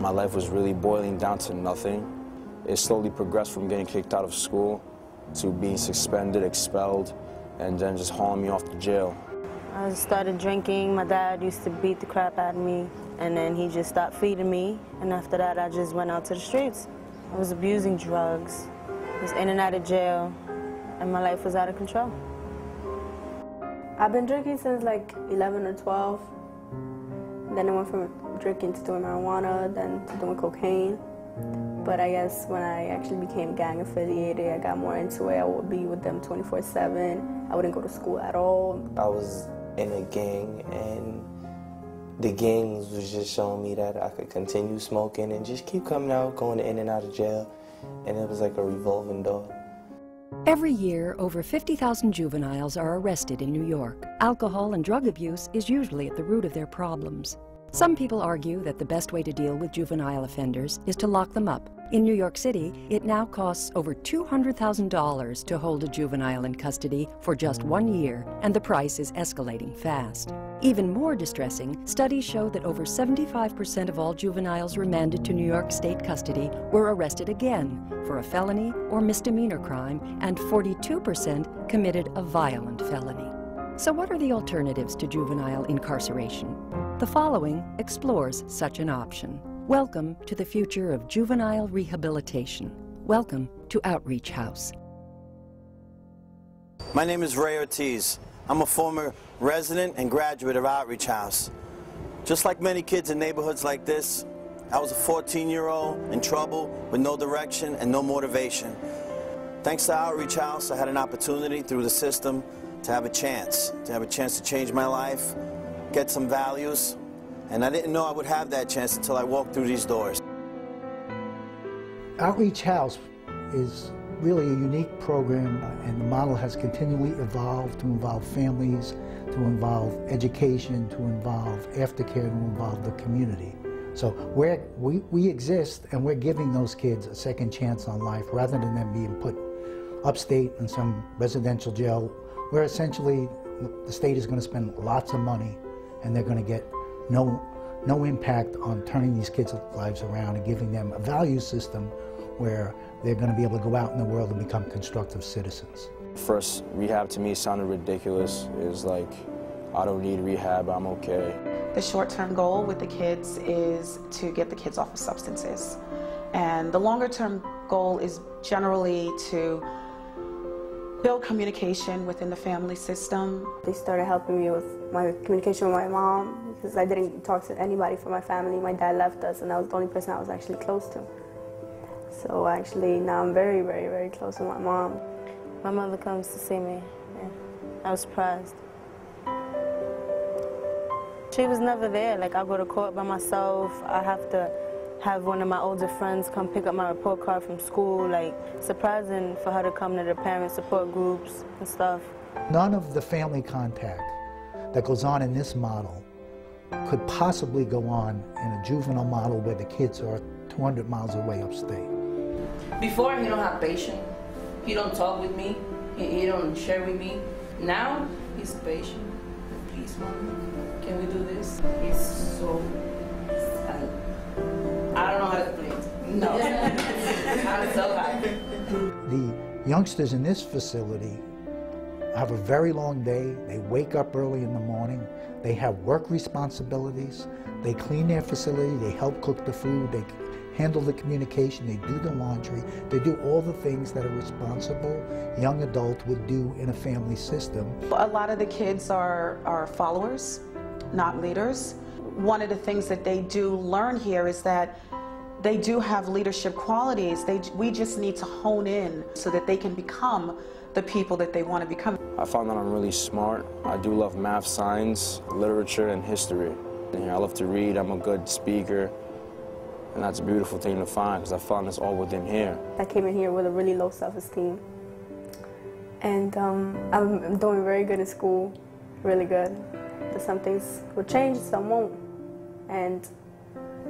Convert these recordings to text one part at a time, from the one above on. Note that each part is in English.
my life was really boiling down to nothing. It slowly progressed from getting kicked out of school to being suspended, expelled, and then just hauling me off to jail. I started drinking. My dad used to beat the crap out of me, and then he just stopped feeding me, and after that I just went out to the streets. I was abusing drugs, was in and out of jail, and my life was out of control. I've been drinking since like 11 or 12. Then I went from drinking to doing marijuana, then to doing cocaine. But I guess when I actually became gang affiliated, I got more into it. I would be with them 24/7. I wouldn't go to school at all. I was in a gang, and the gangs was just showing me that I could continue smoking and just keep coming out, going in and out of jail. And it was like a revolving door. Every year, over 50,000 juveniles are arrested in New York. Alcohol and drug abuse is usually at the root of their problems. Some people argue that the best way to deal with juvenile offenders is to lock them up. In New York City, it now costs over $200,000 to hold a juvenile in custody for just 1 year, and the price is escalating fast. Even more distressing, studies show that over 75% of all juveniles remanded to New York State custody were arrested again for a felony or misdemeanor crime, and 42% committed a violent felony. So what are the alternatives to juvenile incarceration? The following explores such an option. Welcome to the future of juvenile rehabilitation. Welcome to Outreach House. My name is Ray Ortiz. I'm a former resident and graduate of Outreach House. Just like many kids in neighborhoods like this, I was a 14-year-old in trouble with no direction and no motivation. Thanks to Outreach House, I had an opportunity through the system to have a chance to change my life, get some values, and I didn't know I would have that chance until I walked through these doors. Outreach House is really a unique program, and the model has continually evolved to involve families, to involve education, to involve aftercare, to involve the community. So we exist, and we're giving those kids a second chance on life rather than them being put upstate in some residential jail where essentially the state is going to spend lots of money and they're going to get no impact on turning these kids' lives around and giving them a value system where they're going to be able to go out in the world and become constructive citizens. First, rehab to me sounded ridiculous. It was like, I don't need rehab, I'm okay. The short-term goal with the kids is to get the kids off of substances. And the longer-term goal is generally to build communication within the family system. They started helping me with my communication with my mom because I didn't talk to anybody from my family. My dad left us, and that was the only person I was actually close to. So actually now I'm very, very, very close with my mom. My mother comes to see me. Yeah. I was surprised. She was never there. Like, I go to court by myself. I have to have one of my older friends come pick up my report card from school. Like, surprising for her to come to the parent support groups and stuff. None of the family contact that goes on in this model could possibly go on in a juvenile model where the kids are 200 miles away upstate. Before, he don't have patience. He don't talk with me. He don't share with me. Now, he's patient. Please, Mom, can we do this? He's so sad. I don't know how to explain it. No. I'm so happy. The youngsters in this facility have a very long day. They wake up early in the morning. They have work responsibilities. They clean their facility. They help cook the food. They handle the communication. They do the laundry. They do all the things that a responsible young adult would do in a family system. A lot of the kids are followers, not leaders. One of the things that they do learn here is that they do have leadership qualities. We just need to hone in so that they can become the people that they want to become. I found that I'm really smart. I do love math, science, literature, and history. And I love to read. I'm a good speaker. And that's a beautiful thing to find, because I found this all within here. I came in here with a really low self-esteem. And I'm doing very good in school, really good. But some things will change, some won't. And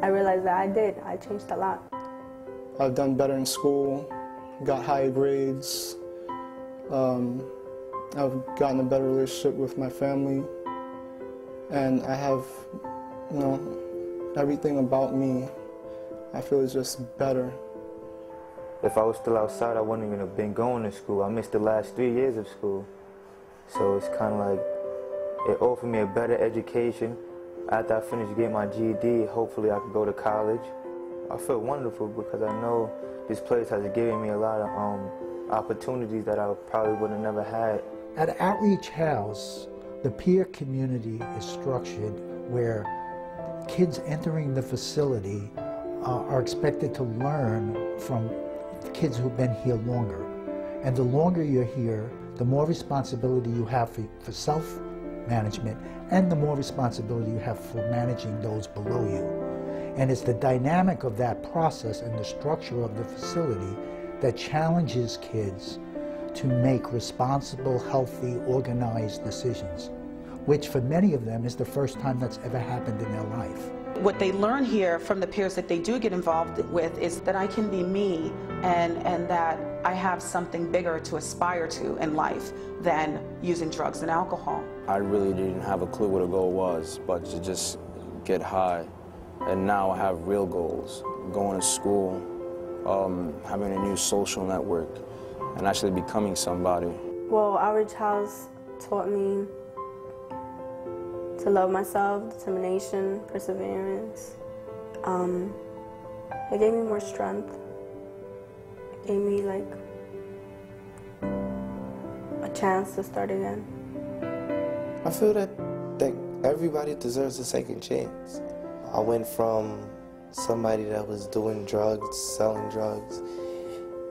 I realized that I did. I changed a lot. I've done better in school, got higher grades. I've gotten a better relationship with my family. And I have, everything about me I feel it's just better. If I was still outside, I wouldn't even have been going to school. I missed the last 3 years of school. So it's kind of like, it offered me a better education. After I finish getting my GED, hopefully I can go to college. I feel wonderful because I know this place has given me a lot of opportunities that I probably would have never had. At Outreach House, the peer community is structured where kids entering the facility are expected to learn from kids who've been here longer. And the longer you're here, the more responsibility you have for self-management and the more responsibility you have for managing those below you. And it's the dynamic of that process and the structure of the facility that challenges kids to make responsible, healthy, organized decisions, which for many of them is the first time that's ever happened in their life. What they learn here from the peers that they do get involved with is that I can be me and that I have something bigger to aspire to in life than using drugs and alcohol. I really didn't have a clue what a goal was, but to just get high. And now I have real goals, going to school, having a new social network, and actually becoming somebody. Well, Outreach House taught me to love myself, determination, perseverance. It gave me more strength. It gave me like a chance to start again. I feel that everybody deserves a second chance. I went from somebody that was doing drugs, selling drugs,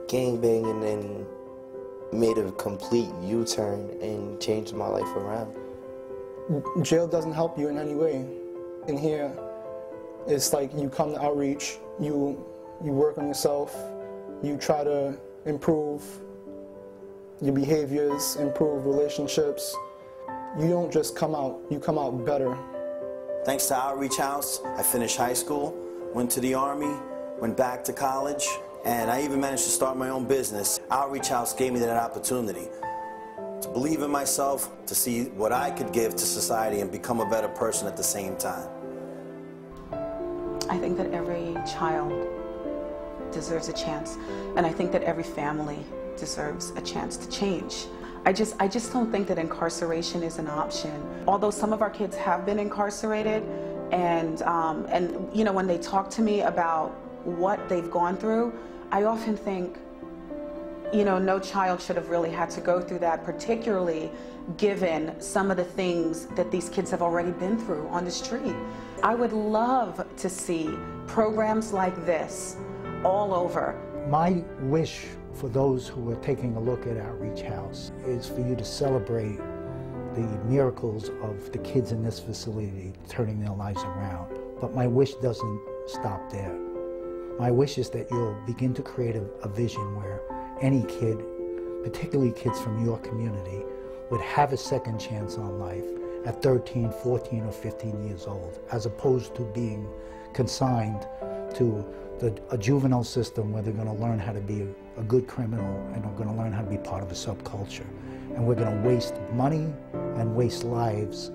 gangbanging, and made a complete U-turn and changed my life around. Jail doesn't help you in any way. In here, it's like you come to Outreach, you work on yourself, you try to improve your behaviors, improve relationships. You don't just come out, you come out better. Thanks to Outreach House, I finished high school, went to the Army, went back to college, and I even managed to start my own business. Outreach House gave me that opportunity to believe in myself, to see what I could give to society and become a better person at the same time. I think that every child deserves a chance, and I think that every family deserves a chance to change. I just don't think that incarceration is an option. Although some of our kids have been incarcerated, and you know, when they talk to me about what they've gone through, I often think, you know, no child should have really had to go through that, particularly given some of the things that these kids have already been through on the street. I would love to see programs like this all over. My wish for those who are taking a look at Outreach House is for you to celebrate the miracles of the kids in this facility turning their lives around. But my wish doesn't stop there. My wish is that you'll begin to create a vision where any kid, particularly kids from your community, would have a second chance on life at 13, 14, or 15 years old, as opposed to being consigned to a juvenile system where they're going to learn how to be a good criminal and are going to learn how to be part of a subculture. And we're going to waste money and waste lives